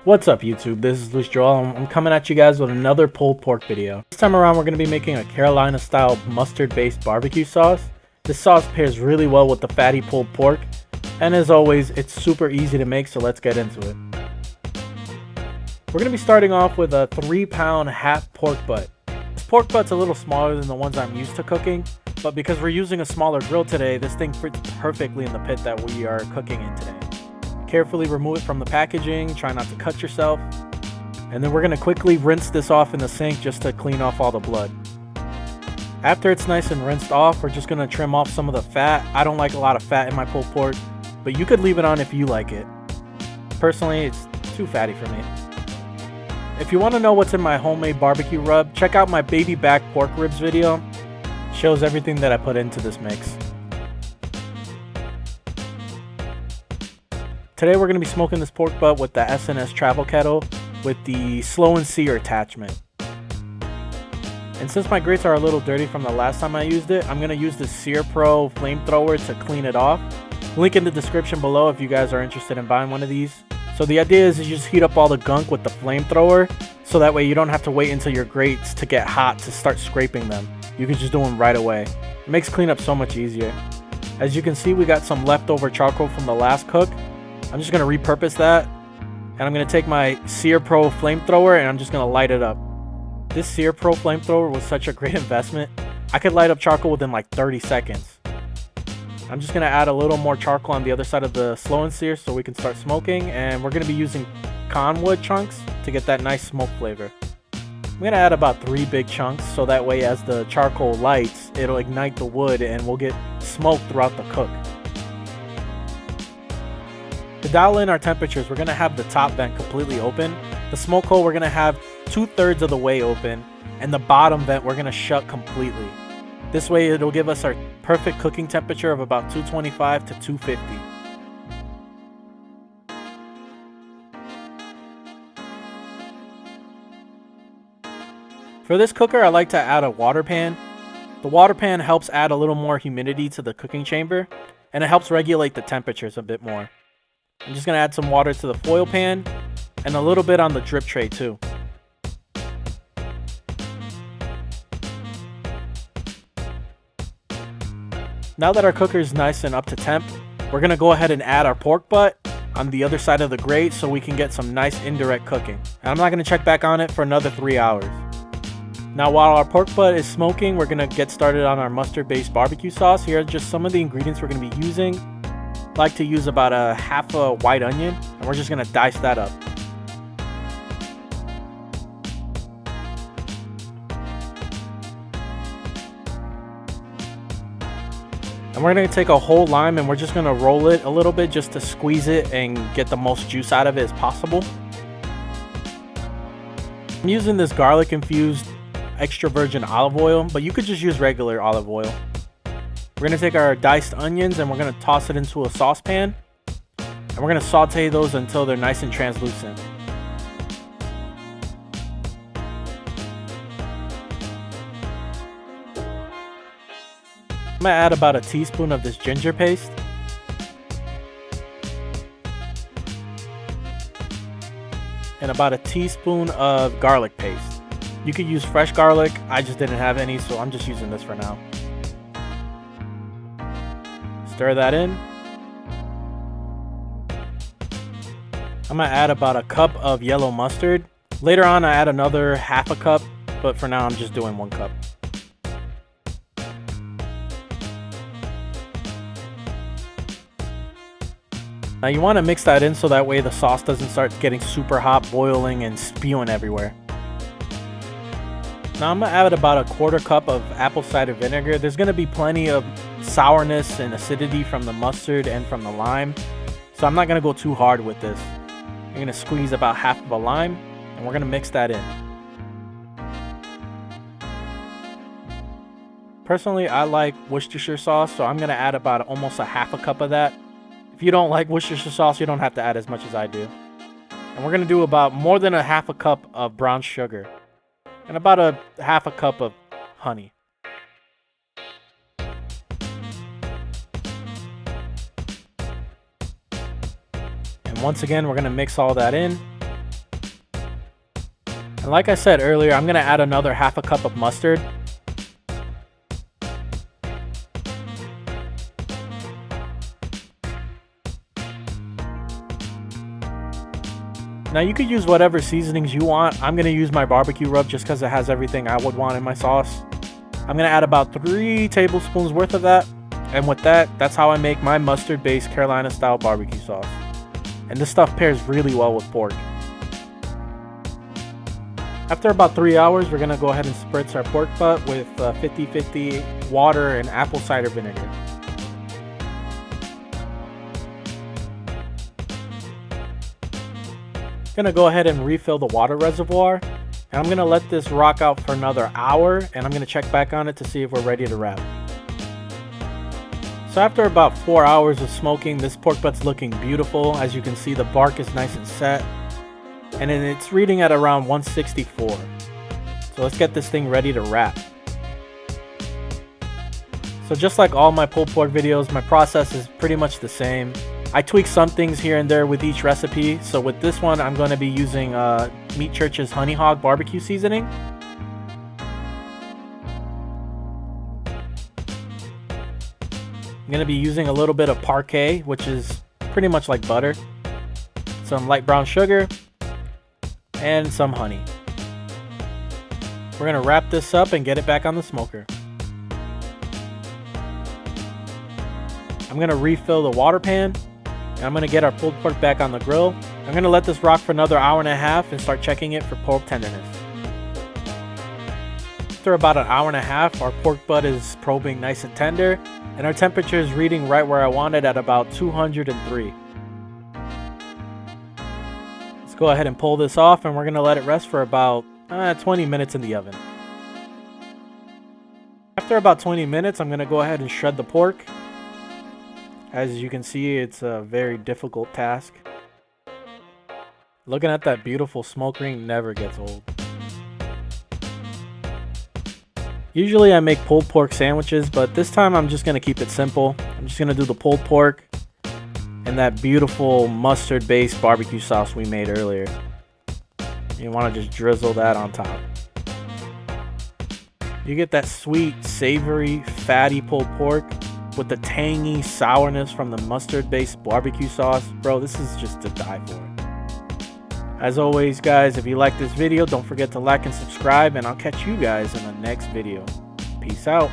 What's up YouTube, this is Luis Joel. I'm coming at you guys with another pulled pork video. This time around we're going to be making a Carolina style mustard based barbecue sauce. This sauce pairs really well with the fatty pulled pork, and as always it's super easy to make, so let's get into it. We're going to be starting off with a 3-pound half pork butt. This pork butt's a little smaller than the ones I'm used to cooking, but because we're using a smaller grill today, this thing fits perfectly in the pit that we are cooking in today. Carefully remove it from the packaging, try not to cut yourself, and then we're going to quickly rinse this off in the sink just to clean off all the blood. After it's nice and rinsed off, we're just going to trim off some of the fat. I don't like a lot of fat in my pulled pork, but you could leave it on if you like it. Personally, it's too fatty for me. If you want to know what's in my homemade barbecue rub, check out my baby back pork ribs video. It shows everything that I put into this mix. Today we're going to be smoking this pork butt with the SNS travel kettle with the slow and sear attachment. And since my grates are a little dirty from the last time I used it, I'm going to use the Sear Pro flamethrower to clean it off. Link in the description below if you guys are interested in buying one of these. So the idea is you just heat up all the gunk with the flamethrower, so that way you don't have to wait until your grates to get hot to start scraping them. You can just do them right away. It makes cleanup so much easier. As you can see, we got some leftover charcoal from the last cook. I'm just going to repurpose that, and I'm going to take my Sear Pro flamethrower and I'm just going to light it up. This Sear Pro flamethrower was such a great investment. I could light up charcoal within like 30 seconds. I'm just going to add a little more charcoal on the other side of the slow and sear so we can start smoking, and we're going to be using conwood chunks to get that nice smoke flavor. I'm going to add about 3 big chunks so that way as the charcoal lights, it'll ignite the wood and we'll get smoke throughout the cook. To dial in our temperatures, we're going to have the top vent completely open. The smoke hole we're going to have 2/3 of the way open, and the bottom vent we're going to shut completely. This way it'll give us our perfect cooking temperature of about 225 to 250. For this cooker, I like to add a water pan. The water pan helps add a little more humidity to the cooking chamber, and it helps regulate the temperatures a bit more. I'm just going to add some water to the foil pan and a little bit on the drip tray too. Now that our cooker is nice and up to temp, we're going to go ahead and add our pork butt on the other side of the grate so we can get some nice indirect cooking. And I'm not going to check back on it for another 3 hours. Now while our pork butt is smoking, we're going to get started on our mustard based barbecue sauce. Here are just some of the ingredients we're going to be using. I like to use about half a white onion, and we're just going to dice that up. And we're going to take a whole lime and we're just going to roll it a little bit just to squeeze it and get the most juice out of it as possible. I'm using this garlic infused extra virgin olive oil, but you could just use regular olive oil. We're going to take our diced onions and we're going to toss it into a saucepan, and we're going to saute those until they're nice and translucent. I'm going to add about a teaspoon of this ginger paste. And about a teaspoon of garlic paste. You could use fresh garlic. I just didn't have any, so I'm just using this for now. Stir that in. I'm going to add about a cup of yellow mustard. Later on I add another half a cup, but for now I'm just doing 1 cup. Now you want to mix that in so that way the sauce doesn't start getting super hot, boiling, and spewing everywhere. Now I'm going to add about a 1/4 cup of apple cider vinegar. There's going to be plenty of sourness and acidity from the mustard and from the lime, so I'm not going to go too hard with this. I'm going to squeeze about half of a lime, and we're going to mix that in. Personally, I like Worcestershire sauce, so I'm going to add about almost a half a cup of that. If you don't like Worcestershire sauce, you don't have to add as much as I do. And we're going to do about more than a half a cup of brown sugar and about a half a cup of honey. And once again, we're going to mix all that in. And like I said earlier, I'm gonna add another half a cup of mustard. Now you could use whatever seasonings you want. I'm gonna use my barbecue rub just because it has everything I would want in my sauce. I'm gonna add about 3 tablespoons worth of that. And with that, that's how I make my mustard-based Carolina style barbecue sauce. And this stuff pairs really well with pork. After about 3 hours, we're gonna go ahead and spritz our pork butt with 50-50 water and apple cider vinegar. Gonna go ahead and refill the water reservoir, and I'm gonna let this rock out for another hour, and I'm gonna check back on it to see if we're ready to wrap. So after about 4 hours of smoking, this pork butt's looking beautiful. As you can see, the bark is nice and set, and then it's reading at around 164. So let's get this thing ready to wrap. So just like all my pulled pork videos, my process is pretty much the same. I tweak some things here and there with each recipe. So with this one, I'm going to be using Meat Church's Honey Hog barbecue seasoning. I'm going to be using a little bit of parquet, which is pretty much like butter, some light brown sugar, and some honey. We're going to wrap this up and get it back on the smoker. I'm going to refill the water pan. And I'm going to get our pulled pork back on the grill. I'm going to let this rock for another hour and a half and start checking it for pork tenderness. After about an hour and a half, our pork butt is probing nice and tender, and our temperature is reading right where I want it at about 203. Let's go ahead and pull this off, and we're going to let it rest for about 20 minutes in the oven. After about 20 minutes, I'm going to go ahead and shred the pork. As you can see, it's a very difficult task. Looking at that beautiful smoke ring never gets old. Usually I make pulled pork sandwiches, but this time I'm just going to keep it simple. I'm just going to do the pulled pork and that beautiful mustard-based barbecue sauce we made earlier. You want to just drizzle that on top. You get that sweet, savory, fatty pulled pork with the tangy sourness from the mustard-based barbecue sauce. Bro, this is just to die for. As always, guys, if you like this video, don't forget to like and subscribe, and I'll catch you guys in the next video. Peace out.